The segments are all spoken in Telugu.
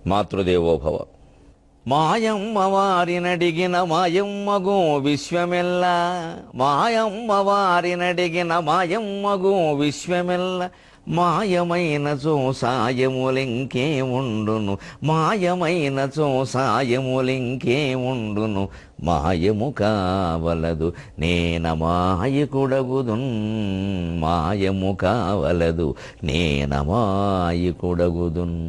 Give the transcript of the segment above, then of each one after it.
మాతృదేవోభవ. మాయమ్మ వారినడిగిన మాయమ్మగో విశ్వమెల్ల, మాయమ్మ వారినడిగిన మాయమ్మగో విశ్వమెల్ల, మాయమైన సాయములింకేముండును, మాయమైన సాయములింకేముండును, మాయము కావలదు నేన మాయకుడగుదున్, మాయము కావలదు నేన మాయకుడగుదున్.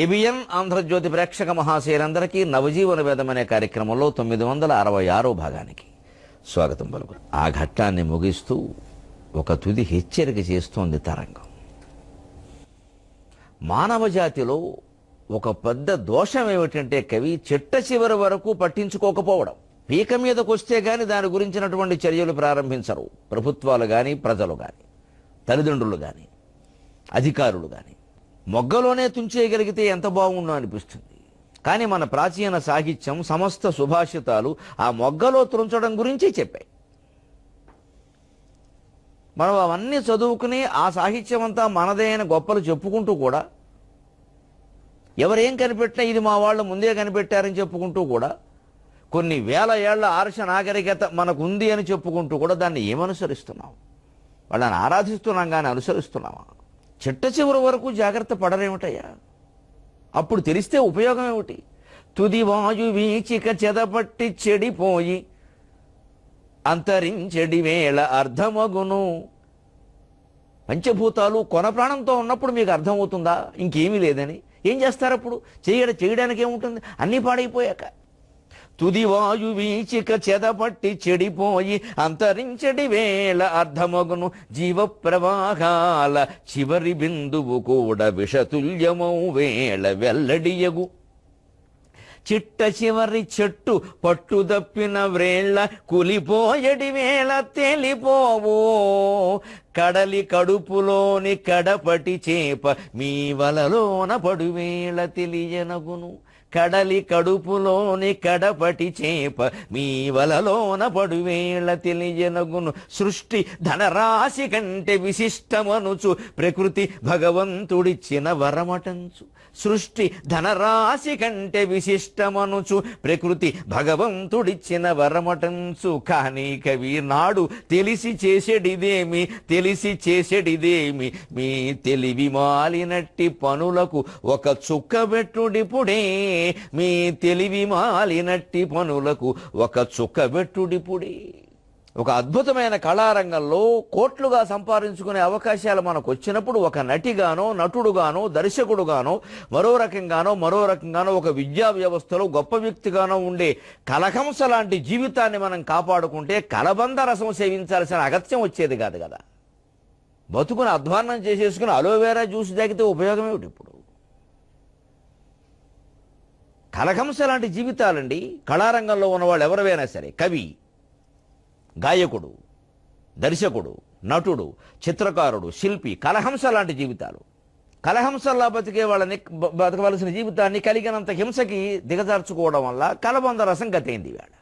ఏబిఎన్ ఆంధ్రజ్యోతి ప్రేక్షక మహాశయులందరికీ నవజీవన వేదం అనే కార్యక్రమంలో 966వ భాగానికి స్వాగతం పలుకు. ఆ ఘట్టాన్ని ముగిస్తూ ఒక తుది హెచ్చరిక చేస్తోంది తరంగం. మానవ జాతిలో ఒక పెద్ద దోషం ఏమిటంటే కవి చిట్ట చివరి వరకు పట్టించుకోకపోవడం. పీక మీదకు వస్తే గాని దాని గురించినటువంటి చర్యలు ప్రారంభించరు ప్రభుత్వాలు గాని, ప్రజలు గాని, తల్లిదండ్రులు గాని, అధికారులు గాని. మొగ్గలోనే తుంచేయగలిగితే ఎంత బాగుండో అనిపిస్తుంది. కానీ మన ప్రాచీన సాహిత్యం సమస్త సుభాషితాలు ఆ మొగ్గలో తుంచడం గురించి చెప్పాయి. మనం అవన్నీ చదువుకుని ఆ సాహిత్యం అంతా మనదే అని గొప్పలు చెప్పుకుంటూ కూడా, ఎవరేం కనిపెట్టినా ఇది మా వాళ్ళు ముందే కనిపెట్టారని చెప్పుకుంటూ కూడా, కొన్ని వేల ఏళ్ల ఆర్ష నాగరికత మనకు ఉంది అని చెప్పుకుంటూ కూడా దాన్ని ఏమనుసరిస్తున్నాం? వాళ్ళని ఆరాధిస్తున్నాం కానీ అనుసరిస్తున్నామా? చిట్ట చివరి వరకు జాగ్రత్త పడరేమిటయ్యా? అప్పుడు తెలిస్తే ఉపయోగం ఏమిటి? తుది వాయు వీచిక చెదపట్టి చెడిపోయి అంతరించెడి వేళ అర్థమగును. పంచభూతాలు కొన ప్రాణంతో ఉన్నప్పుడు మీకు అర్థమవుతుందా ఇంకేమీ లేదని? ఏం చేస్తారు అప్పుడు? చేయడానికి ఏముంటుంది? అన్నీ పాడైపోయాక. తుది వాయు వీచిక చెదపట్టి చెడిపోయి అంతరించెడి వేళ అర్థమగును, జీవ ప్రవాహాల చివరి బిందువు కూడా విషతుల్యమౌ వేళ వెల్లడియగు. చిట్ట చివరి చెట్టు పట్టుదప్పిన వ్రేళ్ల కులిపోయడి వేళ తేలిపోవో, కడలి కడుపులోని కడపటి చేప మీ వలలోన పడువేళ తెలియనగును. కడలి కడుపులోని కడపటి చేప మీ వలలోన పడువేళ తెలియనగును. సృష్టి ధనరాశి కంటే విశిష్టమనుచు ప్రకృతి భగవంతుడిచ్చిన వరమటంచు. సృష్టి ధనరాశి కంటే విశిష్టమనుచు ప్రకృతి భగవంతుడిచ్చిన వరమటంచు. కానీ కవి నాడు తెలిసి చేసేడిదేమి, తెలిసి చేసేడిదేమి, మీ తెలివి మాలినట్టి పనులకు ఒక చుక్క పెట్టుడిపుడే, మీ తెలివి మాలినట్టి పనులకు ఒక చుక్క పెట్టుడిపుడే. ఒక అద్భుతమైన కళారంగంలో కోట్లుగా సంపాదించుకునే అవకాశాలు మనకు వచ్చినప్పుడు ఒక నటిగానో, నటుడుగానో, దర్శకుడుగానో, మరో రకంగానో ఒక విద్యా వ్యవస్థలో గొప్ప వ్యక్తిగానో ఉండే కలహంస లాంటి జీవితాన్ని మనం కాపాడుకుంటే కలబంద రసం సేవించాల్సిన అగత్యం వచ్చేది కాదు కదా. బతుకుని అధ్వాన్నం చేసేసుకుని అలోవేరా జ్యూస్ తాగితే ఉపయోగం ఏమిటి? ఇప్పుడు కలహంస లాంటి జీవితాలండి. కళారంగంలో ఉన్నవాళ్ళు ఎవరైనా సరే, కవి, గాయకుడు, దర్శకుడు, నటుడు, చిత్రకారుడు, శిల్పి, కలహంస లాంటి జీవితాలు. కలహంసల్లా బతకవలసిన జీవితాన్ని కలిగినంత హింసకి దిగజార్చుకోవడం వల్ల కలబంద రసం గతైంది వేళ.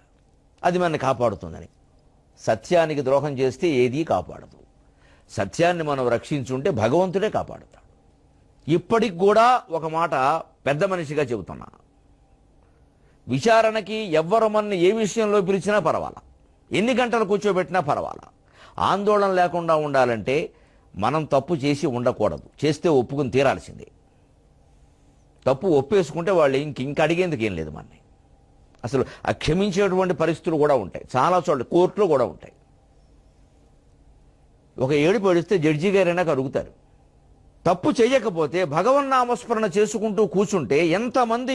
అది మనల్ని కాపాడుతుందని. సత్యానికి ద్రోహం చేస్తే ఏదీ కాపాడదు. సత్యాన్ని మనం రక్షించుంటే భగవంతుడే కాపాడుతాడు. ఇప్పటికి కూడా ఒక మాట పెద్ద మనిషిగా చెబుతున్నా, విచారణకి ఎవ్వరు మనని ఏ విషయంలో పిలిచినా పర్వాలా, ఎన్ని గంటలు కూర్చోబెట్టినా పర్వాలా, ఆందోళన లేకుండా ఉండాలంటే మనం తప్పు చేసి ఉండకూడదు. చేస్తే ఒప్పుకుని తీరాల్సిందే. తప్పు ఒప్పేసుకుంటే వాళ్ళు ఇంక అడిగేందుకు ఏం లేదు మనని. అసలు క్షమించేటువంటి పరిస్థితులు కూడా ఉంటాయి. చాలా చోట్ల కోర్టులు కూడా ఉంటాయి. ఒక ఏడుపు ఏడిస్తే జడ్జి గారైనా అడుగుతారు. తప్పు చేయకపోతే భగవన్నామస్మరణ చేసుకుంటూ కూర్చుంటే ఎంతమంది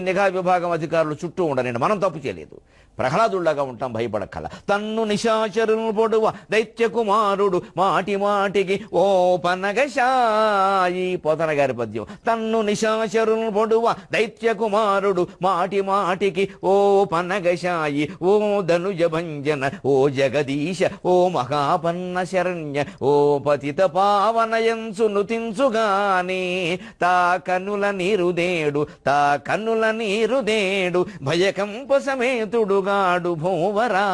నిఘా విభాగం అధికారులు చుట్టూ ఉండనండి. మనం తప్పు చేయలేదు, ప్రహ్లాదుల్లాగా ఉంటాం, భయపడక్కల. తన్ను నిశాచరులు పొడువ దైత్య కుమారుడు మాటి మాటికి ఓ పన్నగశాయి, పోతన గారి పద్యం. తన్ను నిశాచరులు పొడువ దైత్య కుమారుడు మాటి మాటికి ఓ పన్నగశాయి, ఓ ధనుజ భంజన, ఓ జగదీశ, ఓ మహాపన్న శరణ్య, ఓ పతిత పావనయంసు నుతించుగాని, తా కన్నుల నీరుదేడు భయకంప సమేతుడుగాడు భూవరా.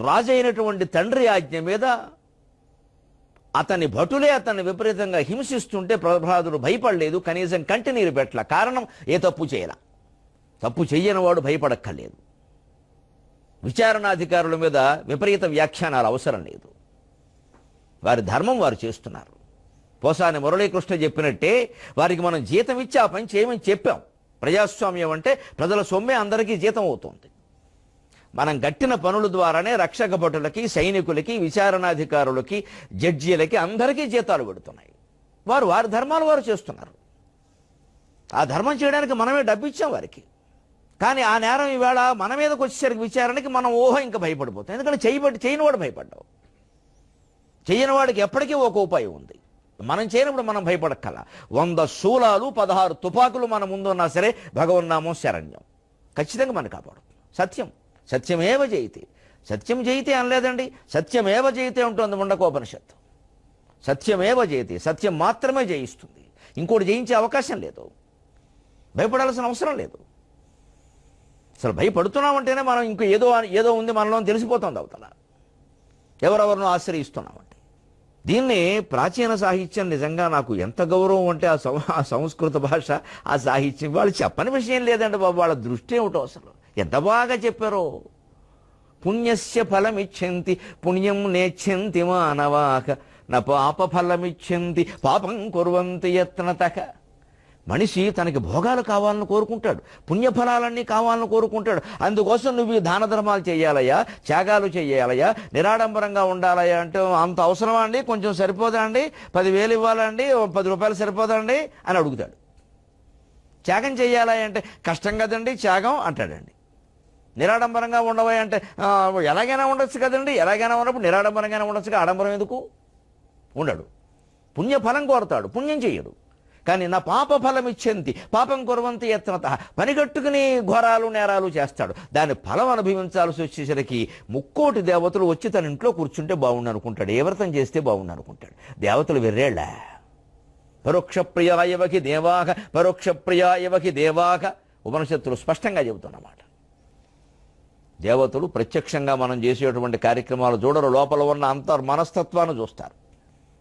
రాజైనటువంటి తండ్రి ఆజ్ఞ మీద అతని భటులే అతన్ని విపరీతంగా హింసిస్తుంటే ప్రహ్లాదుడు భయపడలేదు, కనీసం కంటినీరు పెట్టల. కారణం, ఏ తప్పు చేయాల. తప్పు చెయ్యని వాడు భయపడక్కర్లేదు. విచారణాధికారుల మీద విపరీత వ్యాఖ్యానాలు అవసరం లేదు. వారి ధర్మం వారు చేస్తున్నారు. పోసాని మురళీకృష్ణ చెప్పినట్టే వారికి మనం జీతం ఇచ్చి ఆ పని చేయమని చెప్పాం. ప్రజాస్వామ్యం అంటే ప్రజల సొమ్మే అందరికీ జీతం అవుతుంది. మనం గట్టిన పనుల ద్వారానే రక్షక భటులకి, సైనికులకి, విచారణాధికారులకి, జడ్జీలకి అందరికీ జీతాలు పెడుతున్నాయి. వారు వారి ధర్మాలు వారు చేస్తున్నారు. ఆ ధర్మం చేయడానికి మనమే డబ్బిచ్చాం వారికి. కానీ ఆ నేరం ఈవేళ మన మీదకి వచ్చేసరికి విచారణకి మనం ఇంకా భయపడిపోతాం. ఎందుకంటే చేయని వాడు భయపడ్డావు. చేయని వాడికి ఎప్పటికీ ఒక ఉపాయం ఉంది. మనం చేయనప్పుడు మనం భయపడక్కల. 100 శూలాలు 16 తుపాకులు మన ముందు ఉన్నా సరే భగవన్నామం శరణ్యం ఖచ్చితంగా మనం కాపాడు. సత్యమేవ జయితే. సత్యం జయితే అనలేదండి, సత్యమేవ జయితే ఉంటుంది ముండకోపనిషత్తు. సత్యమేవ జయితే, సత్యం మాత్రమే జయిస్తుంది. ఇంకోటి జయించే అవకాశం లేదు. భయపడాల్సిన అవసరం లేదు. అసలు భయపడుతున్నామంటేనే మనం ఇంకో ఏదో ఉంది మనలో తెలిసిపోతుంది అవతల. ఎవరెవరినో ఆశ్రయిస్తున్నామంటే. దీన్ని ప్రాచీన సాహిత్యం నిజంగా నాకు ఎంత గౌరవం అంటే ఆ సంస్కృత భాష, ఆ సాహిత్యం వాళ్ళు చెప్పని విషయం లేదండి బాబు. వాళ్ళ దృష్టి ఏమిటో అసలు ఎంత బాగా చెప్పారో. పుణ్యస్య ఫలమిచ్చంతి పుణ్యం నేచ్ఛంతి మానవాక న పాప ఫలమిచ్చంతి పాపం కుర్వంతి యత్నతః. మనిషి తనకి భోగాలు కావాలని కోరుకుంటాడు, పుణ్యఫలాలన్నీ కావాలని కోరుకుంటాడు. అందుకోసం నువ్వు దాన ధర్మాలు చేయాలయ్యా, త్యాగాలు చేయాలయ్యా, నిరాడంబరంగా ఉండాలయ్యా అంటే అంత అవసరమా అండి? కొంచెం సరిపోదా అండి? 10,000 ఇవ్వాలండి, 10 రూపాయలు సరిపోదా అండి అని అడుగుతాడు. త్యాగం చేయాలా అంటే కష్టం కదండి త్యాగం అంటాడండి. నిరాడంబరంగా ఉండవా అంటే ఎలాగైనా ఉండొచ్చు కదండి. ఎలాగైనా ఉన్నప్పుడు నిరాడంబరంగానే ఉండొచ్చుగా, ఆడంబరం ఎందుకు? ఉండడు. పుణ్యఫలం కోరతాడు, పుణ్యం చెయ్యడు. కానీ నా పాప ఫలం ఇచ్చింది పాపం కుర్వంతి యత్నత. పనిగట్టుకుని ఘోరాలు నేరాలు చేస్తాడు. దాని ఫలం అనుభవించాల్సి వచ్చేసరికి 3,000,000 దేవతలు వచ్చి తన ఇంట్లో కూర్చుంటే బాగుండు అనుకుంటాడు. ఏ వ్రతం చేస్తే బాగుండు అనుకుంటాడు. దేవతలు వెర్రేళ్ళ. పరోక్షప్రియాయవకి దేవాహ పరోక్షప్రియాయవకి దేవాహ ఉపనిషత్తులు స్పష్టంగా చెబుతున్నమాట. దేవతలు ప్రత్యక్షంగా మనం చేసేటువంటి కార్యక్రమాలు చూడరు, లోపల ఉన్న అంతర్మనస్తత్వాన్ని చూస్తారు.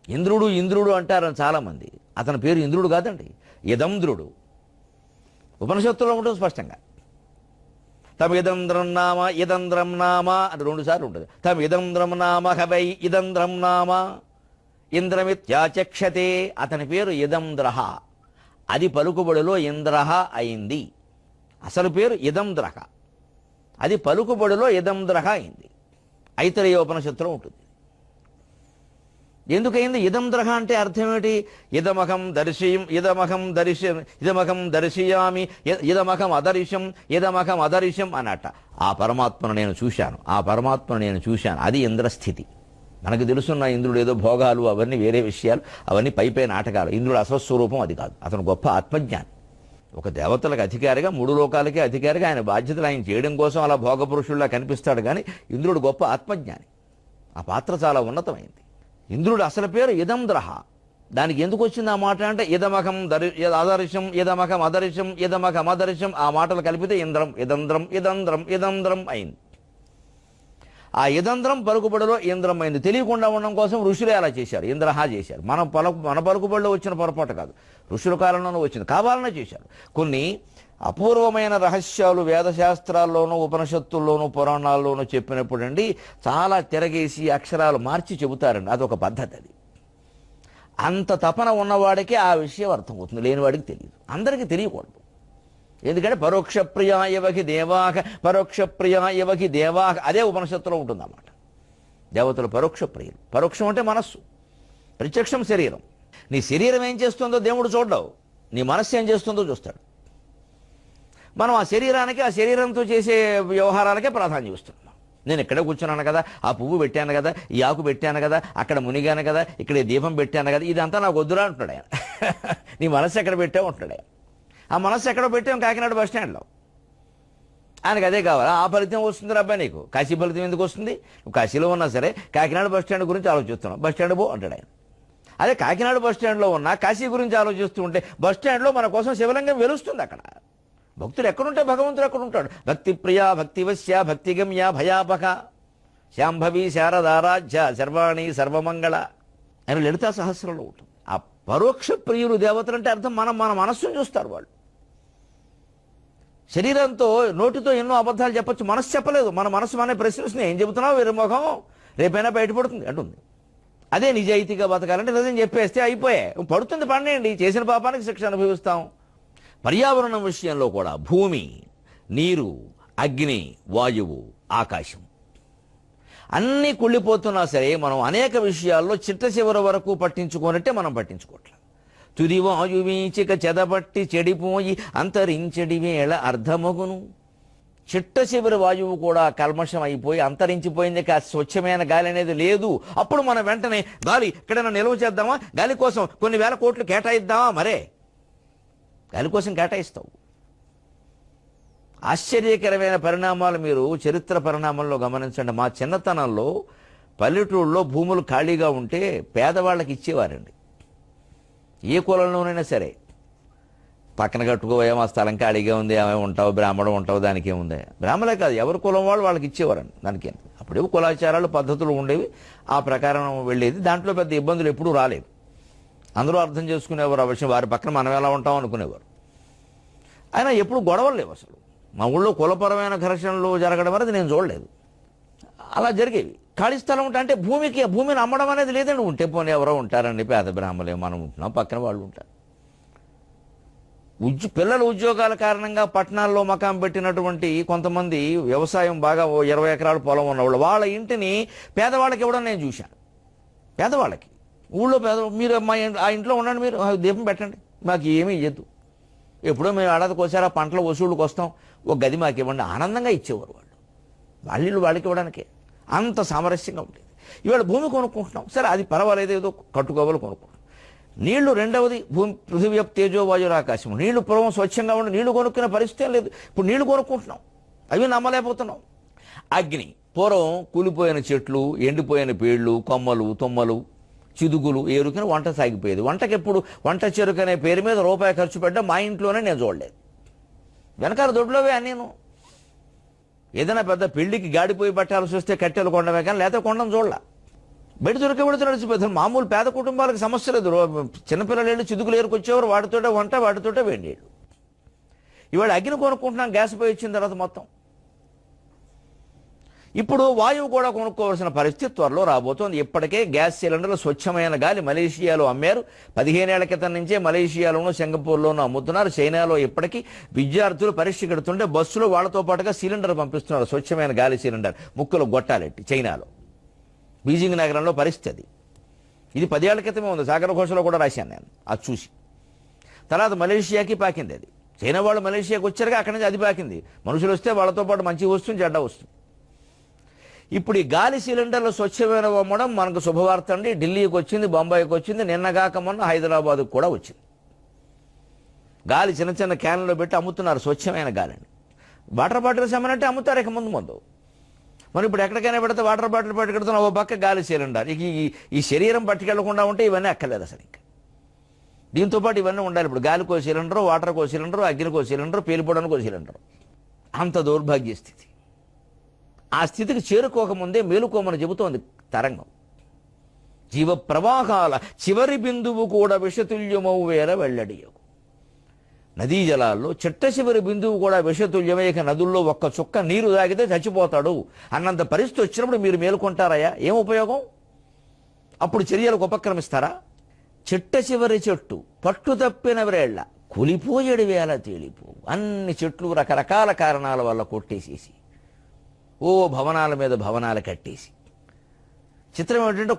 ఇంద్రుడు అంటారని చాలామంది. అతని పేరు ఇంద్రుడు కాదండి, యదంధ్రుడు. ఉపనిషత్తులో ఉంటుంది స్పష్టంగా. తమ ఇదంద్రం నామ ఇదంద్రం నామ అని 2 సార్లు ఉంటుంది. తమ ఇదంద్రం నామ హవై ఇదంద్రం నామ ఇంద్రమిత్యాచక్షతే. అతని పేరు ఇదంద్రహ. అది పలుకుబడిలో ఇంద్రహ అయింది. అసలు పేరు ఇదంద్రహ, అది పలుకుబడిలో ఇదంద్రహ అయింది. ఐతరేయ ఉపనిషత్తులో ఉంటుంది. ఎందుకైంది ఇదంద్రహ అంటే అర్థం ఏమిటి? ఇదమహం దర్శయామి ఇదమహం అదర్శం అన్నట్ట. ఆ పరమాత్మను నేను చూశాను. అది ఇంద్రస్థితి. మనకు తెలుసున్న ఇంద్రుడు ఏదో భోగాలు అవన్నీ వేరే విషయాలు, అవన్నీ పైపై నాటకాలు. ఇంద్రుడు అసస్వరూపం అది కాదు. అతను గొప్ప ఆత్మజ్ఞాని. ఒక దేవతలకు అధికారిగా, 3 లోకాలకే అధికారిగా ఆయన బాధ్యతలు ఆయన చేయడం కోసం అలా భోగపురుషుల్లా కనిపిస్తాడు. కానీ ఇంద్రుడు గొప్ప ఆత్మజ్ఞాని. ఆ పాత్ర చాలా ఉన్నతమైంది. ఇంద్రుడు అసలు పేరు ఇదంద్రహ. దానికి ఎందుకు వచ్చింది ఆ మాట అంటే ఇదమహం అదర్శం ఆ మాటలు కలిపితే ఇదంద్రం అయింది. ఆ ఇదంద్రం పలుకుబడిలో ఇంద్రం అయింది. తెలియకుండా ఉండడం కోసం ఋషులే అలా చేశారు, ఇంద్రహ చేశారు. మన పలుకుబడిలో వచ్చిన పొరపాటు కాదు, ఋషుల కాలంలోనూ వచ్చింది, కావాలనే చేశారు. కొన్ని అపూర్వమైన రహస్యాలు వేదశాస్త్రాల్లోనూ ఉపనిషత్తుల్లోనూ పురాణాల్లోనూ చెప్పినప్పుడు అండి చాలా తిరగేసి అక్షరాలు మార్చి చెబుతారండి. అదొక పద్ధతి. అది అంత తపన ఉన్నవాడికి ఆ విషయం అర్థమవుతుంది, లేనివాడికి తెలియదు. అందరికీ తెలియకూడదు. ఎందుకంటే పరోక్షప్రియాయవకి దేవాహ అదే ఉపనిషత్తులో ఉంటుందన్నమాట. దేవతలు పరోక్షప్రియులు. పరోక్షం అంటే మనస్సు, ప్రత్యక్షం శరీరం. నీ శరీరం ఏం చేస్తుందో దేవుడు చూడవు, నీ మనస్సు ఏం చేస్తుందో చూస్తాడు. మనం ఆ శరీరానికి, ఆ శరీరంతో చేసే వ్యవహారాలకే ప్రాధాన్యం ఇస్తున్నాం. నేను ఇక్కడే కూర్చున్నాను కదా, ఆ పువ్వు పెట్టాను కదా, ఈ ఆకు పెట్టాను కదా, అక్కడ మునిగాను కదా, ఇక్కడ దీపం పెట్టాను కదా, ఇదంతా నాకు వద్దురా అంటున్నాడు ఆయన. నీ మనస్సు ఎక్కడ పెట్టావు అంటున్నాడు ఆయన. ఆ మనస్సు ఎక్కడ పెట్టాం? కాకినాడ బస్ స్టాండ్లో. ఆయనకు అదే కావాలి. ఆ ఫలితం వస్తుంది అబ్బాయి నీకు. కాశీ ఫలితం ఎందుకు వస్తుంది? నువ్వు కాశీలో ఉన్నా సరే కాకినాడ బస్ స్టాండ్ గురించి ఆలోచిస్తున్నావు, బస్ స్టాండ్ పో అంటాడు ఆయన. అదే కాకినాడ బస్ స్టాండ్లో ఉన్నా కాశీ గురించి ఆలోచిస్తూ ఉంటే బస్ స్టాండ్లో మన కోసం శివలింగం వెలుస్తుంది. అక్కడ భక్తులు ఎక్కడుంటే భగవంతుడు ఎక్కడుంటాడు. భక్తి ప్రియా భక్తివశ్య భక్తిగమ్య భయాపక శాంభవి శారదారాధ్య సర్వాణి సర్వమంగళ ఆయన లలితా సహస్రంలో ఉంటుంది. ఆ పరోక్ష ప్రియులు దేవతలు అంటే అర్థం మన మనస్సును చూస్తారు వాళ్ళు. శరీరంతో నోటితో ఎన్నో అబద్ధాలు చెప్పొచ్చు, మనసు చెప్పలేదు. మన మనసు మన ప్రశ్నిస్తున్నాయి, ఏం చెబుతున్నావు వీరమోహం, రేపైనా బయటపడుతుంది అంటుంది. అదే నిజాయితీగా బతకాలంటే నిజం చెప్పేస్తే అయిపోయాయి, పడుతుంది పండేయండి, చేసిన పాపానికి శిక్ష అనుభవిస్తాం. పర్యావరణం విషయంలో కూడా భూమి, నీరు, అగ్ని, వాయువు, ఆకాశం అన్నీ కుళ్ళిపోతున్నా సరే మనం అనేక విషయాల్లో చిట్ట చివరి వరకు పట్టించుకోనట్టే మనం పట్టించుకోవట్లేదు. తుది వాయువీచిక చెదబట్టి చెడిపోయి అంతరించడి వేళ అర్ధమగును. చిట్ట చివరి వాయువు కూడా కల్మషం అయిపోయి అంతరించిపోయింది, స్వచ్ఛమైన గాలి అనేది లేదు. అప్పుడు మనం వెంటనే గాలి ఎక్కడైనా నిల్వ చేద్దామా, గాలి కోసం కొన్ని వేల కోట్లు కేటాయిద్దామా, మరే గాలి కోసం కేటాయిస్తావు. ఆశ్చర్యకరమైన పరిణామాలు మీరు చరిత్ర పరిణామంలో గమనించండి. మా చిన్నతనంలో పల్లెటూళ్ళలో భూములు ఖాళీగా ఉంటే పేదవాళ్ళకి ఇచ్చేవారండి. ఏ కులంలోనైనా సరే, పక్కన కట్టుకోవా మా స్థలం ఖాళీగా ఉంది, ఏమై ఉంటావు, బ్రాహ్మణం ఉంటావు, దానికి ఏముంది. బ్రాహ్మణే కాదు, ఎవరి కులం వాళ్ళు వాళ్ళకి ఇచ్చేవారండి. దానికి అప్పుడేవో కులాచారాలు పద్ధతులు ఉండేవి, ఆ ప్రకారం వెళ్ళేది. దాంట్లో పెద్ద ఇబ్బందులు ఎప్పుడూ రాలేదు. అందరూ అర్థం చేసుకునేవారు ఆ విషయం. వారి పక్కన మనం ఎలా ఉంటాం అనుకునేవారు. అయినా ఎప్పుడు గొడవలు లేవు అసలు. మా ఊళ్ళో కులపరమైన ఘర్షణలు జరగడం అనేది నేను చూడలేదు. అలా జరిగేవి. ఖాళీ స్థలం ఉంటే అంటే భూమిని అమ్మడం అనేది లేదండి. ఉంటే పోనీ ఎవరో ఉంటారండి, పేద బ్రాహ్మలే, మనం ఉంటున్నాం, పక్కన వాళ్ళు ఉంటారు. పిల్లల ఉద్యోగాల కారణంగా పట్టణాల్లో మకాం పెట్టినటువంటి కొంతమంది వ్యవసాయం బాగా 20 ఎకరాల పొలం ఉన్నవాళ్ళు వాళ్ళ ఇంటిని పేదవాళ్ళకి ఇవ్వడం నేను చూశాను. పేదవాళ్ళకి ఊళ్ళో మీరు ఆ ఇంట్లో ఉండండి, మీరు దీపం పెట్టండి, మాకు ఏమీ ఇవ్వద్దు, ఎప్పుడో మేము ఏడాదికి ఒకసారి ఆ పంటల వసూళ్ళకి వస్తాం, ఒక గది మాకు ఇవ్వండి, ఆనందంగా ఇచ్చేవారు వాళ్ళు. వాళ్ళిళ్ళు వాళ్ళకి ఇవ్వడానికే అంత సామరస్యంగా ఉండేది. ఇవాళ భూమి కొనుక్కుంటున్నాం, సరే అది పర్వాలేదు, ఏదో కట్టుకోవాలి కొనుక్కుంటాం. నీళ్లు రెండవది, భూమి పృథివీ తేజో వాయువు ఆకాశం. నీళ్లు పూర్వం స్వచ్ఛంగా ఉండి నీళ్లు కొనుక్కునే పరిస్థితి లేదు. ఇప్పుడు నీళ్లు కొనుక్కుంటున్నాం, అవి నమ్మలేకపోతున్నాం. అగ్ని, పూర్వం కూలిపోయిన చెట్లు, ఎండిపోయిన పేళ్లు, కొమ్మలు, తొమ్మలు, చిదుగులు ఏరుకుని వంట సాగిపోయేది. వంటకెప్పుడు వంట చెరుకు అనే పేరు మీద రూపాయి ఖర్చు పెట్టా మా ఇంట్లోనే నేను చూడలేదు. వెనకాల దొడ్లోవే నేను ఏదైనా పెద్ద పెళ్లికి గాడిపోయి పట్టాల్సి వస్తే కట్టెలు కొండమే కానీ లేకపోతే కొండను చూడలే. బయట దొరికేబడితే నడిచిపోతారు. మామూలు పేద కుటుంబాలకు సమస్య లేదు. చిన్నపిల్లలు చిదుకులు ఏరుకొచ్చేవారు, వాటితోటే వంట, వాటితోటే వేడినీళ్ళు. ఇవాళ అగ్ని కొనుక్కుంటున్నాం, గ్యాస్ పోయి వచ్చిన తర్వాత మొత్తం. ఇప్పుడు వాయువు కూడా కొనుక్కోవాల్సిన పరిస్థితి త్వరలో రాబోతోంది. ఇప్పటికే గ్యాస్ సిలిండర్లు స్వచ్ఛమైన గాలి మలేషియాలో అమ్మారు. 15 ఏళ్ల క్రితం నుంచే మలేషియాలోనూ సింగపూర్లోనూ అమ్ముతున్నారు. చైనాలో ఇప్పటికీ విద్యార్థులు పరీక్ష కడుతుంటే బస్సులో వాళ్లతో పాటుగా సిలిండర్ పంపిస్తున్నారు, స్వచ్ఛమైన గాలి సిలిండర్, ముక్కులు గొట్టాలెట్టి. చైనాలో బీజింగ్ నగరంలో పరిస్థితి ఇది 10 ఏళ్ల క్రితమే ఉంది. సాగర ఘోషలో కూడా రాశాను నేను, అది చూసి. తర్వాత మలేషియాకి పాకింది అది. చైనా వాళ్ళు మలేషియాకి వచ్చారుగా, అక్కడి నుంచి అది పాకింది. మనుషులు వస్తే వాళ్ళతో పాటు మంచి వస్తుంది, చెడ్డ వస్తుంది. ఇప్పుడు ఈ గాలి సిలిండర్లు స్వచ్ఛమైన అమ్మడం మనకు శుభవార్త అండి. ఢిల్లీకి వచ్చింది, బొంబాయికి వచ్చింది, నిన్నగాక మొన్న హైదరాబాద్కు కూడా వచ్చింది. గాలి చిన్న చిన్న క్యాన్లో పెట్టి అమ్ముతున్నారు స్వచ్ఛమైన గాలిని. వాటర్ బాటిల్స్ అమ్మనంటే అమ్ముతారు ఇక ముందు. మనం ఇప్పుడు ఎక్కడికైనా పెడితే వాటర్ బాటిల్ పట్టుకెడుతున్నాం, ఓ పక్క గాలి సిలిండర్. ఇక ఈ శరీరం పట్టుకెళ్లకుండా ఉంటే ఇవన్నీ అక్కర్లేదు అసలు. ఇంకా దీంతో పాటు ఇవన్నీ ఉండాలి. ఇప్పుడు గాలికో సిలిండరు, వాటర్కో సిలిండరు, అగ్నికో సిలిండరు, పేలిపోవడానికో సిలిండరు. అంత దౌర్భాగ్య స్థితి. ఆ స్థితికి చేరుకోకముందే మేలుకోమని చెబుతోంది తరంగం. జీవ ప్రవాహాల చివరి బిందువు కూడా విషతుల్యమౌ వేర వెల్లడియవు. నదీ జలాల్లో చిట్ట చివరి బిందువు కూడా విషతుల్యమే. ఇక నదుల్లో ఒక్క చుక్క నీరు తాగితే చచ్చిపోతాడు అన్నంత పరిస్థితి వచ్చినప్పుడు మీరు మేలుకుంటారయ్యా? ఏం ఉపయోగం? అప్పుడు చర్యలకు ఉపక్రమిస్తారా? చిట్ట చివరి చెట్టు పట్టు తప్పిన వేళ్ల కూలిపోయేడు వేళ తేలిపోవు. అన్ని చెట్లు రకరకాల కారణాల వల్ల కొట్టేసేసి ఓ భవనాల మీద భవనాలు కట్టేసి. చిత్రం ఏమిటంటే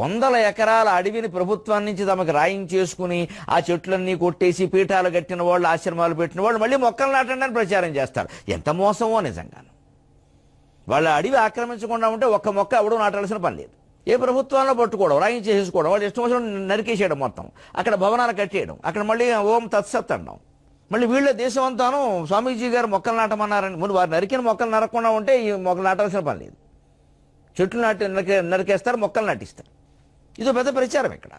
100 ఎకరాల అడవిని ప్రభుత్వం నుంచి తమకు రాయించేసుకుని ఆ చెట్లన్నీ కొట్టేసి పీఠాలు కట్టిన వాళ్ళు, ఆశ్రమాలు పెట్టిన వాళ్ళు మళ్ళీ మొక్కలు నాటండి అని ప్రచారం చేస్తారు. ఎంత మోసమో నిజంగాను. వాళ్ళ అడవి ఆక్రమించకుండా ఉంటే ఒక్క మొక్క ఎవడూ నాటాల్సిన పని లేదు. ఏ ప్రభుత్వాల్లో పట్టుకోవడం, రాయించేసుకోవడం, వాళ్ళు ఇష్టం వచ్చిన నరికేసేయడం, మొత్తం అక్కడ భవనాలు కట్టేయడం, అక్కడ మళ్ళీ ఓం తత్సత్ అనడం. మళ్ళీ వీళ్ళ దేశం అంతాను స్వామీజీ గారు మొక్కలు నాటమన్నారని. ముందు వారు నరికిన మొక్కలు నరకకుండా ఉంటే ఈ మొక్కలు నాటాల్సిన పని లేదు. చెట్లు నరికేస్తారు, మొక్కలు నాటిస్తారు. ఇదో పెద్ద ప్రచారం ఇక్కడ.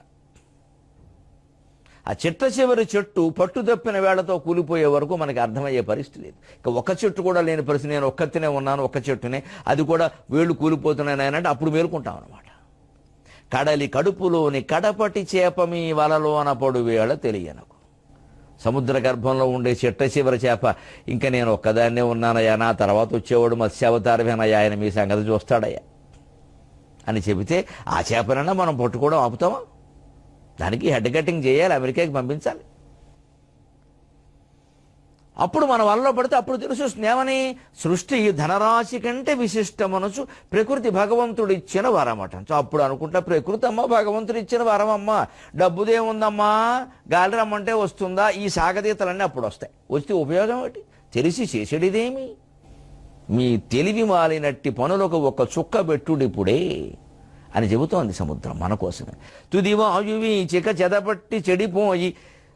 ఆ చిట్ట చివరి చెట్టు పట్టు తప్పిన వేళ్లతో కూలిపోయే వరకు మనకి అర్థమయ్యే పరిస్థితి లేదు. ఇక ఒక్క చెట్టు కూడా లేని పరిస్థితి. నేను ఒక్కతినే ఉన్నాను, ఒక్క చెట్టునే, అది కూడా వేళ్ళు కూలిపోతున్నాయి అంటే అప్పుడు మేలుకుంటాం అనమాట. కడలి కడుపులోని కడపటి చేప మీ వలలోన పడువేళ తెలియనకు. సముద్ర గర్భంలో ఉండే చిట్ట చివరి చేప ఇంకా నేను ఒక్కదాన్నే ఉన్నానయ్యా, నా తర్వాత వచ్చేవాడు మత్స్యావతారమేనయ్యా, ఆయన మీ సంగతి చూస్తాడయ్యా అని చెబితే ఆ చేపనన్నా మనం పట్టుకోవడం ఆపుతామా? దానికి హెడ్ కటింగ్ చేయాలి, అమెరికాకి పంపించాలి. అప్పుడు మన వల్ల పడితే అప్పుడు తెలుస్తుంది ఏమని, సృష్టి ధనరాశి కంటే విశిష్టమనొచ్చు ప్రకృతి భగవంతుడు ఇచ్చిన వరమట. అప్పుడు అనుకుంటా ప్రకృతి అమ్మ భగవంతుడు ఇచ్చిన వరమమ్మ, డబ్బుదేముందమ్మా, గాలి రమ్మంటే వస్తుందా, ఈ సాగతీతలన్నీ అప్పుడు వస్తాయి. వస్తే ఉపయోగం ఏంటి, తెలిసి చేసేటిదేమి, మీ తెలివి మాలినట్టి పనులకు ఒక చుక్క పెట్టుడిప్పుడే అని చెబుతోంది సముద్రం మన కోసమే. తుది వాయువి చిక చెదపట్టి చెడిపోయి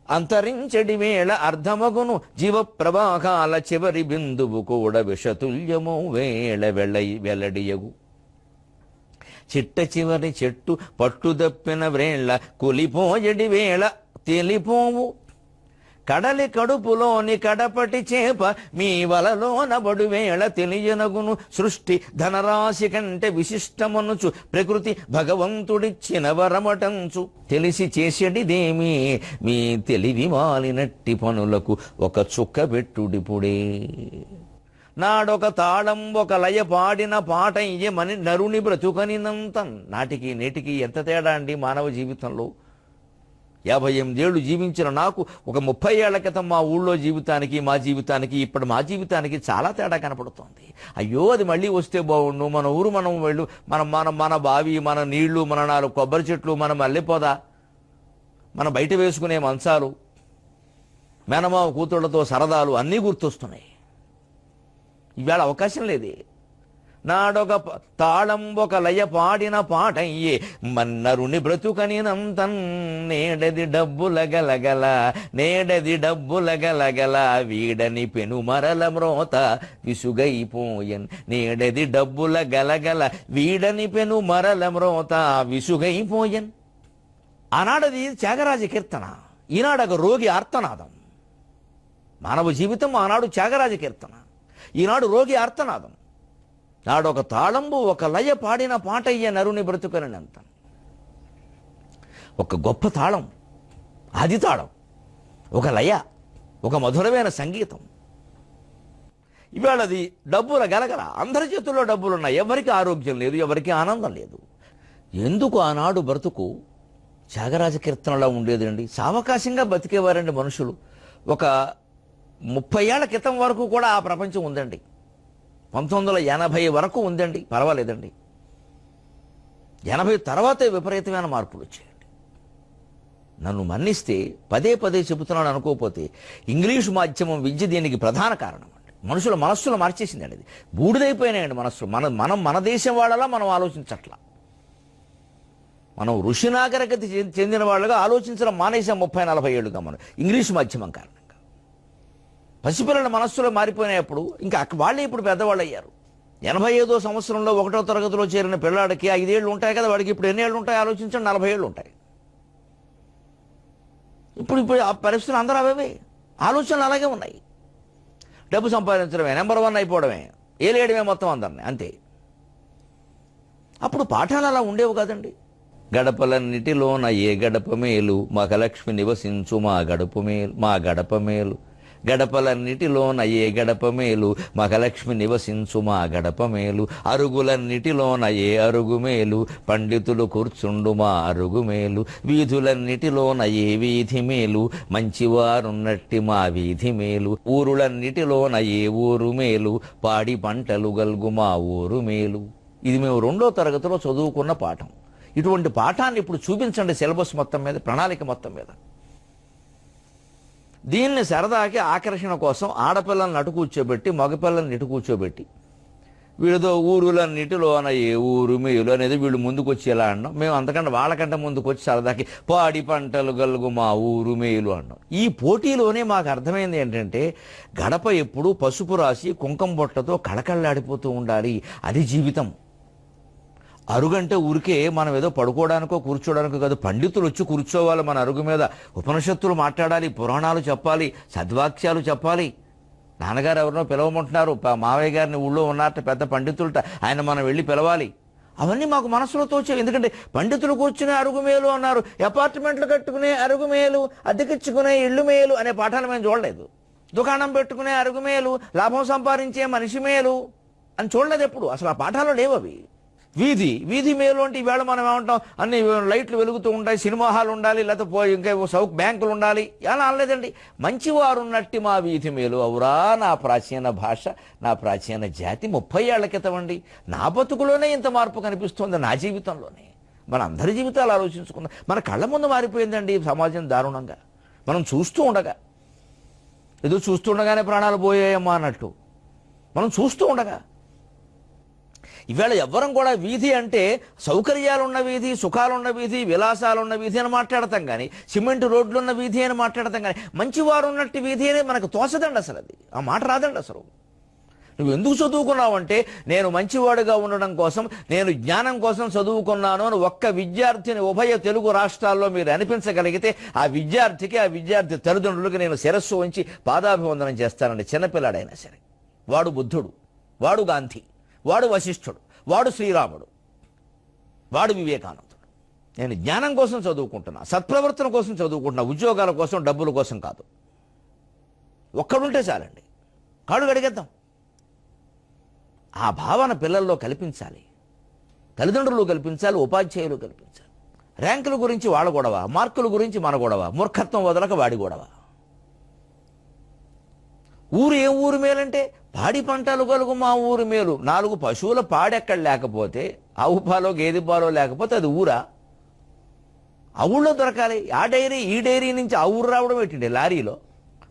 అంతరించడి వేళ అర్ధమగును జీవ ప్రవాహాల చివరి బిందువు కూడా విషతుల్యము వేళ వెల్లడియగు. చిట్ట చివరి చెట్టు పట్టుదప్పిన వ్రేళ్ల కులిపోయడి వేళ తెలిపోవు. కడలి కడుపులోని కడపటి చేప మీ వలలోన బడువేళ తెలియనగును. సృష్టి ధనరాశి కంటే విశిష్టమనుచు ప్రకృతి భగవంతుడిచ్చిన వరమటంచు తెలిసి చేసేటిదేమి, మీ తెలివి మాలినట్టి పనులకు ఒక చుక్క పెట్టుడిపుడే. నాడొక తాళం ఒక లయ పాడిన పాట ఇయ్యమని నరుని బ్రతుకనినంతం. నాటికి నేటికి ఎంత తేడా అండి మానవ జీవితంలో. 58 ఏళ్ళు జీవించిన నాకు ఒక 30 ఏళ్ల క్రితం మా ఊళ్ళో జీవితానికి మా జీవితానికి ఇప్పుడు మా జీవితానికి చాలా తేడా కనపడుతోంది. అయ్యో అది మళ్ళీ వస్తే బాగుండు, మన ఊరు మనం వెళ్ళు, మన బావి, మన నీళ్లు, మన 4 కొబ్బరి చెట్లు, మన మల్లెపొద, మన బయట వేసుకునే మంచాలు, మేనమావ కూతుళ్లతో సరదాలు అన్నీ గుర్తొస్తున్నాయి. ఇవాళ అవకాశం లేదే. నాడొక తాళం ఒక లయ పాడిన పాటయ్యే మన్నరుని బ్రతుకనినంతన్. నేడది డబ్బుల గలగల నేడది డబ్బుల గలగల వీడని పెను మరల మ్రోత విసుగైపోయన్. నేడది డబ్బుల గలగల వీడని పెను మరల మ్రోత విసుగైపోయన్. ఆనాడది త్యాగరాజ కీర్తన, ఈనాడొక రోగి ఆర్తనాదం. మానవ జీవితం ఆనాడు త్యాగరాజ కీర్తన, ఈనాడు రోగి ఆర్తనాదం. నాడొక తాళంబు ఒక లయ పాడిన పాటయ్య నరుని బ్రతుకనినంత. ఒక గొప్ప తాళం, ఆది తాళం, ఒక లయ, ఒక మధురమైన సంగీతం. ఇవాళది డబ్బుల గలగల, అందరి చేతుల్లో డబ్బులున్నాయి, ఎవరికి ఆరోగ్యం లేదు, ఎవరికి ఆనందం లేదు. ఎందుకు ఆనాడు బ్రతుకు త్యాగరాజ కీర్తనలా ఉండేదండి. సావకాశంగా బతికేవారండి మనుషులు. ఒక 30 ఏళ్ల క్రితం వరకు కూడా ఆ ప్రపంచం ఉందండి. 1980 వరకు ఉందండి, పర్వాలేదండి. 80 తర్వాతే విపరీతమైన మార్పులు వచ్చాయండి. నన్ను మన్నిస్తే పదే పదే చెబుతున్నాను అనుకోకపోతే ఇంగ్లీషు మాధ్యమం విద్య దీనికి ప్రధాన కారణం అండి. మనుషుల మనస్సులు మార్చేసిందండి. అది బూడిదైపోయినాయండి మనస్సులు. మన దేశం వాళ్ళలా మనం ఆలోచించట్లా. మనం ఋషి నాగరికత చెందిన వాళ్ళగా ఆలోచించడం మానేసాం 30-40 ఏళ్ళుగా మనం ఇంగ్లీషు మాధ్యమం కారణంగా. పసిపిల్లల మనస్సులో మారిపోయినప్పుడు ఇంకా వాళ్ళే ఇప్పుడు పెద్దవాళ్ళు అయ్యారు. 85వ సంవత్సరంలో 1వ తరగతిలో చేరిన పిల్లాడికి 5 ఏళ్ళు ఉంటాయి కదా, వాడికి ఇప్పుడు ఎన్ని ఏళ్ళు ఉంటాయి ఆలోచించండి, 40 ఏళ్ళు ఉంటాయి. ఇప్పుడు ఆ పరిస్థితులు అందరూ అవే, ఆలోచనలు అలాగే ఉన్నాయి. డబ్బు సంపాదించడమే, నెంబర్ 1 అయిపోవడమే, ఏలేయడమే మొత్తం అందరినీ, అంతే. అప్పుడు పాఠాలు అలా ఉండేవి కదండి. గడపలన్నిటిలోన ఏ గడప మేలు, మగలక్ష్మి నివసించు మా గడప మేలు. గడపలన్నిటిలోన ఏ గడప మేలు, మగలక్ష్మి నివసించు మా గడప మేలు. అరుగులన్నిటిలోన ఏ అరుగు మేలు, పండితులు కూర్చుండు మా అరుగు మేలు. వీధులన్నిటిలోన ఏ వీధి మేలు, మంచివారున్నట్టి మా వీధి మేలు. ఊరులన్నిటిలోన ఏ ఊరు మేలు, పాడి పంటలు గల్గు మా ఊరు మేలు. ఇది మేము 2వ తరగతిలో చదువుకున్న పాఠం. ఇటువంటి పాఠాన్ని ఇప్పుడు చూపించండి సిలబస్ మొత్తం మీద, ప్రణాళిక మొత్తం మీద. దీన్ని సరదాకి ఆకర్షణ కోసం ఆడపిల్లల్ని అటు కూర్చోబెట్టి మగపిల్లల్ని ఇటు కూర్చోబెట్టి వీళ్ళతో ఊరులన్నిటిలోన ఏ ఊరు మేలు అనేది వీళ్ళు ముందుకు వచ్చి ఎలా అన్నాం. మేము అంతకంటే వాళ్ళకంటే ముందుకు వచ్చి సరదాకి పాడి పంటలు గలుగు మా ఊరు మేలు అన్నాం. ఈ పోటీలోనే మాకు అర్థమైంది ఏంటంటే గడప ఎప్పుడు పసుపు రాసి కుంకుమ బొట్టతో కళకళలాడిపోతూ ఉండాలి, అది జీవితం. అరుగంటే ఊరికే మనం ఏదో పడుకోవడానికో కూర్చోడానికో కాదు, పండితులు వచ్చి కూర్చోవాలి మన అరుగు మీద, ఉపనిషత్తులు మాట్లాడాలి, పురాణాలు చెప్పాలి, సద్వాక్యాలు చెప్పాలి. నాన్నగారు ఎవరినో పిలవమంటున్నారు, మావయ్య గారిని ఊళ్ళో ఉన్నట్టు పెద్ద పండితులట, ఆయన మనం వెళ్ళి పిలవాలి. అవన్నీ మాకు మనసులో తోచేవి. ఎందుకంటే పండితులు కూర్చునే అరుగు మేలు అన్నారు, అపార్ట్మెంట్లు కట్టుకునే అరుగు మేలు, అద్దెకిచ్చుకునే ఇళ్ళు మేలు అనే పాఠాలు మేము చూడలేదు. దుకాణం పెట్టుకునే అరుగు మేలు, లాభం సంపాదించే మనిషి మేలు అని చూడలేదు ఎప్పుడు. అసలు ఆ పాఠాలు లేవు అవి. వీధి మేలు అంటే ఈవేళ మనం ఏమంటాం, అన్ని లైట్లు వెలుగుతూ ఉంటాయి, సినిమా హాల్ ఉండాలి, లేకపోతే ఇంకా బ్యాంకులు ఉండాలి, అలా అనలేదండి. మంచివారు ఉన్నట్టి మా వీధి మేలు అవురా నా ప్రాచీన భాష, నా ప్రాచీన జాతి. 30 ఏళ్ల క్రితం అండి. నా బతుకులోనే ఇంత మార్పు కనిపిస్తుంది, నా జీవితంలోనే. మన అందరి జీవితాలు ఆలోచించుకుందాం. మన కళ్ళ ముందు మారిపోయిందండి సమాజం దారుణంగా. మనం చూస్తూ ఉండగా, ఏదో చూస్తుండగానే ప్రాణాలు పోయాయమ్మా అన్నట్టు మనం చూస్తూ ఉండగా, ఈవేళ ఎవ్వరం కూడా వీధి అంటే సౌకర్యాలున్న వీధి, సుఖాలున్న వీధి, విలాసాలున్న వీధి అని మాట్లాడతాం కానీ, సిమెంట్ రోడ్లున్న వీధి అని మాట్లాడతాం కానీ, మంచివారు ఉన్నట్టు వీధి అని మనకు తోచదండి. అసలు అది ఆ మాట రాదండి. అసలు నువ్వు ఎందుకు చదువుకున్నావు అంటే, నేను మంచివాడుగా ఉండడం కోసం, నేను జ్ఞానం కోసం చదువుకున్నాను అని ఒక్క విద్యార్థిని ఉభయ తెలుగు రాష్ట్రాల్లో మీరు అనిపించగలిగితే, ఆ విద్యార్థి తల్లిదండ్రులకు నేను శిరస్సు ఉంచి పాదాభివందనం చేస్తానండి. చిన్నపిల్లాడైనా సరే, వాడు బుద్ధుడు, వాడు గాంధీ, వాడు వశిష్ఠుడు, వాడు శ్రీరాముడు, వాడు వివేకానందుడు. నేను జ్ఞానం కోసం చదువుకుంటున్నా, సత్ప్రవర్తన కోసం చదువుకుంటున్నా, ఉద్యోగాల కోసం, డబ్బుల కోసం కాదు. ఒక్కడుంటే చాలండి, కాడు గడిగేద్దాం. ఆ భావన పిల్లల్లో కల్పించాలి, తల్లిదండ్రులు కల్పించాలి, ఉపాధ్యాయులు కల్పించాలి. ర్యాంకుల గురించి వాళ్ళ గొడవ, మార్కుల గురించి మన గొడవ, మూర్ఖత్వం వదలక వాడి గొడవ. ఊరు ఏం ఊరు మేలంటే, పాడి పంటలు కలుగు మా ఊరు మేలు. 4 పశువుల పాడెక్కడ లేకపోతే, ఆవు పాలో గేదె పాలో లేకపోతే అది ఊరా? ఆ ఊళ్ళో దొరకాలి. ఆ డైరీ ఈ డైరీ నుంచి ఆ ఊరు రావడం ఏంటండి లారీలో.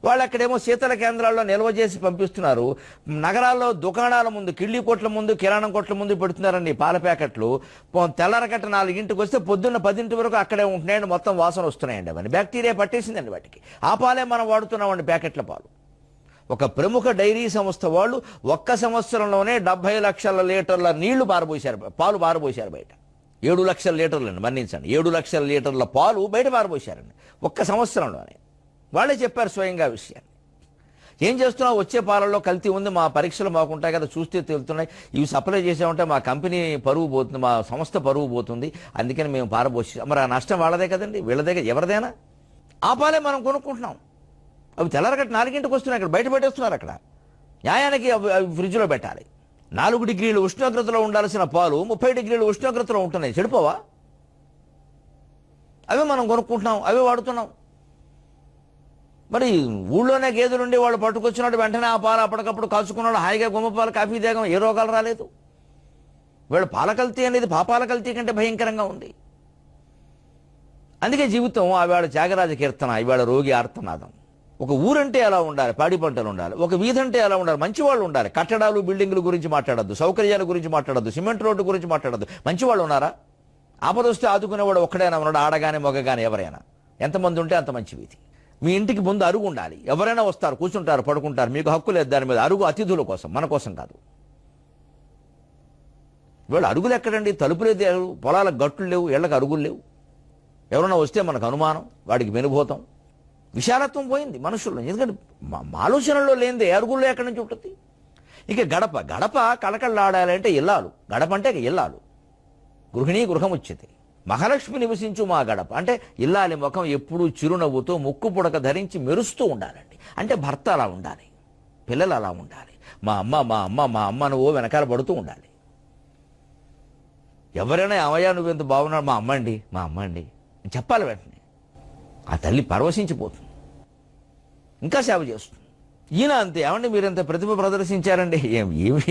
వాళ్ళు అక్కడేమో శీతల కేంద్రాల్లో నిల్వ చేసి పంపిస్తున్నారు. నగరాల్లో దుకాణాల ముందు, కిళ్ళి కొట్ల ముందు, కిరాణం కొట్ల ముందు పెడుతున్నారండి పాల ప్యాకెట్లు. తెల్లరకట్ట 4ంటికి వస్తే పొద్దున్న 10 వరకు అక్కడే ఉంటున్నాయండి. మొత్తం వాసన వస్తున్నాయండి. అవన్నీ బ్యాక్టీరియా పట్టేసిందండి వాటికి. ఆ పాలే మనం వాడుతున్నామండి, ప్యాకెట్ల పాలు. ఒక ప్రముఖ డైరీ సంస్థ వాళ్ళు ఒక్క సంవత్సరంలోనే 70 లక్షల లీటర్ల నీళ్లు పాలు పారబోశారు బయట. 7 లక్షల లీటర్లు అండి, మన్నించండి, 7 లక్షల లీటర్ల పాలు బయట పారబోశారండి ఒక్క సంవత్సరంలోనే. వాళ్ళే చెప్పారు స్వయంగా విషయాన్ని. ఏం చేస్తున్నావు, వచ్చే పాలల్లో కల్తీ ఉంది, మా పరీక్షలు మాకుంటాయి కదా, చూస్తే తేలుతున్నాయి, ఇవి సప్లై చేసామంటే మా కంపెనీ పరువు పోతుంది, మా సంస్థ పరువు పోతుంది, అందుకని మేము పారబోసాం. మరి ఆ నష్టం వాళ్ళదే కదండి, వీళ్ళదే, ఎవరిదైనా. ఆ పాలే మనం కొనుక్కుంటున్నాం. అవి తెల్లరగట్ట 4ంటికి వస్తున్నాయి, అక్కడ బయట పెట్టేస్తున్నారు. అక్కడ న్యాయానికి అవి ఫ్రిడ్జ్లో పెట్టాలి. 4 డిగ్రీలు ఉష్ణోగ్రతలో ఉండాల్సిన పాలు 30 డిగ్రీల ఉష్ణోగ్రతలో ఉంటున్నాయి, చెడిపోవా? అవి మనం కొనుక్కుంటున్నాం, అవి వాడుతున్నాం. మరి ఊళ్ళోనే గేదెలుండి వాళ్ళు పట్టుకొచ్చినట్టు వెంటనే ఆ పాలు అప్పటికప్పుడు కాచుకున్నాడు, హాయిగా గుమ్మపాలు కాఫీ తాగం, ఏ రోగాలు రాలేదు. వీళ్ళు పాల కల్తీ అనేది పాపాల కల్తీ కంటే భయంకరంగా ఉంది. అందుకే జీవితం ఆవేళ త్యాగరాజ కీర్తన, ఇవాళ రోగి ఆర్తనాదం. ఒక ఊరంటే ఎలా ఉండాలి, పాడి పంటలు ఉండాలి. ఒక వీధి అంటే ఎలా ఉండాలి, మంచి వాళ్ళు ఉండాలి. కట్టడాలు బిల్డింగుల గురించి మాట్లాడద్దు, సౌకర్యాల గురించి మాట్లాడద్దు, సిమెంట్ రోడ్డు గురించి మాట్లాడద్దు. మంచి వాళ్ళు ఉన్నారా? ఆపదొస్తే ఆదుకునేవాడు ఒక్కడైనా ఉన్నాడు, ఆడగానే మొగగానే ఎవరైనా. ఎంతమంది ఉంటే అంత మంచి వీధి. మీ ఇంటికి ముందు అరుగు ఉండాలి, ఎవరైనా వస్తారు, కూర్చుంటారు, పడుకుంటారు, మీకు హక్కు లేదు దాని మీద. అరుగు అతిథుల కోసం, మన కోసం కాదు. వీళ్ళు అరుగులు ఎక్కడండి, తలుపులే లేవు, పొలాలకు గట్లు లేవు, ఇళ్లకు అరుగులు లేవు. ఎవరైనా వస్తే మనకు అనుమానం, వాడికి మెనుభూతం. విశాలత్వం పోయింది మనుషుల్లో. ఎందుకంటే ఆలోచనల్లో లేనిదే అరుగుల్లో ఎక్కడి నుంచి ఉంటుంది. ఇక గడప కళకళలాడాలంటే ఇల్లాలు. గడప అంటే ఇల్లాలు. గృహిణీ గృహముచ్యతే. మహాలక్ష్మి నివసించు మా గడప అంటే ఇల్లాలి ముఖం ఎప్పుడూ చిరునవ్వుతో ముక్కు పుడక ధరించి మెరుస్తూ ఉండాలండి. అంటే భర్త అలా ఉండాలి, పిల్లలు అలా ఉండాలి. మా అమ్మ నువ్వు వెనకాల పడుతూ ఉండాలి. ఎవరైనా అమ్మయ్య నువ్వెంత బాగున్నాడు, మా అమ్మ అండి చెప్పాలి. వెంటనే ఆ తల్లి పరవశించిపోతుంది, ఇంకా సేవ చేస్తుంది. ఈయన అంతే. ఏమండి మీరెంత ప్రతిభ ప్రదర్శించారండి.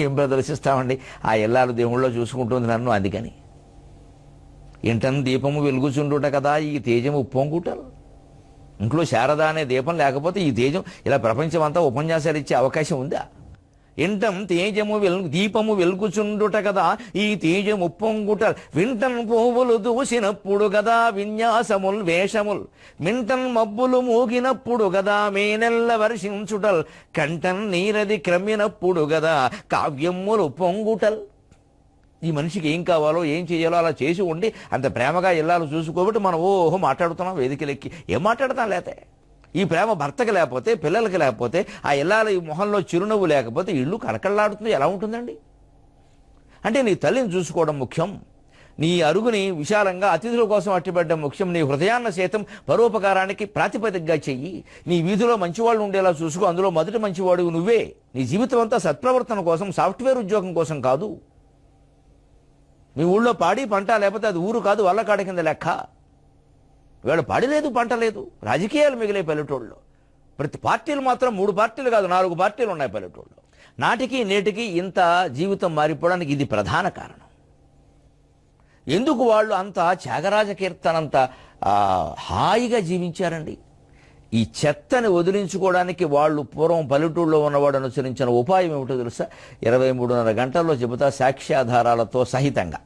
ఏం ప్రదర్శిస్తామండి, ఆ ఇల్లాలు దేవుళ్ళో చూసుకుంటుంది నన్ను, అందుకని. ఇంటన్ దీపము వెలుగుచుండుట కదా ఈ తేజము ఉప్పొంగుటలు. ఇంట్లో శారద అనే దీపం లేకపోతే ఈ తేజం ఇలా ప్రపంచం అంతా ఉపన్యాసాలు ఇచ్చే అవకాశం ఉందా? ఇంటం దీపము వెలుగుచుండుట కదా ఈ తేజము ఉప్పొంగుటల్. వింటన్ పువ్వులు దూసినప్పుడు గదా విన్యాసముల్ వేషముల్. మింటన్ మబ్బులు మూగినప్పుడు గదా మేనెల్ల వర్షించుటల్. కంటన్ నీరది క్రమ్మినప్పుడు గదా కావ్యములు పొంగుటల్. ఈ మనిషికి ఏం కావాలో ఏం చేయాలో అలా చేసి ఉండి అంత ప్రేమగా ఇల్లాలు చూసుకోబట్టి మనం ఓహో మాట్లాడుతున్నాం వేదికలెక్కి. ఏం మాట్లాడతాం? లేతే ఈ ప్రేమ భర్తకి లేకపోతే, పిల్లలకి లేకపోతే, ఆ ఇల్లాల ఈ మొహంలో చిరునవ్వు లేకపోతే ఇల్లు కలకల్లాడుతుంది. ఎలా ఉంటుందండి? అంటే నీ తల్లిని చూసుకోవడం ముఖ్యం, నీ అరుగుని విశాలంగా అతిథుల కోసం అట్టిపెట్టడం ముఖ్యం, నీ హృదయాన్న సైతం పరోపకారానికి ప్రాతిపదికగా చెయ్యి, నీ వీధిలో మంచివాళ్ళు ఉండేలా చూసుకో, అందులో మొదటి మంచివాడు నువ్వే. నీ జీవితం అంతా సత్ప్రవర్తన కోసం, సాఫ్ట్వేర్ ఉద్యోగం కోసం కాదు. మీ ఊళ్ళో పాడి పంట లేకపోతే అది ఊరు కాదు, వల్లకాడ కింద లెక్క. ఇవాళ పాడి లేదు, పంట లేదు, రాజకీయాలు మిగిలే పల్లెటూళ్ళలో. ప్రతి పార్టీలు మాత్రం 3 పార్టీలు కాదు 4 పార్టీలు ఉన్నాయి పల్లెటూళ్ళలో. నాటికి నేటికి ఇంత జీవితం మారిపోవడానికి ఇది ప్రధాన కారణం. ఎందుకు వాళ్ళు అంత త్యాగరాజ కీర్తనంత హాయిగా జీవించారండి? ఈ చెత్తని వదిలించుకోవడానికి వాళ్ళు పూర్వం పల్లెటూళ్ళలో ఉన్నవాడు అనుసరించిన ఉపాయం ఏమిటో తెలుసా? 23:30 గంటల్లో చెబుతా, సాక్ష్యాధారాలతో సహితంగా.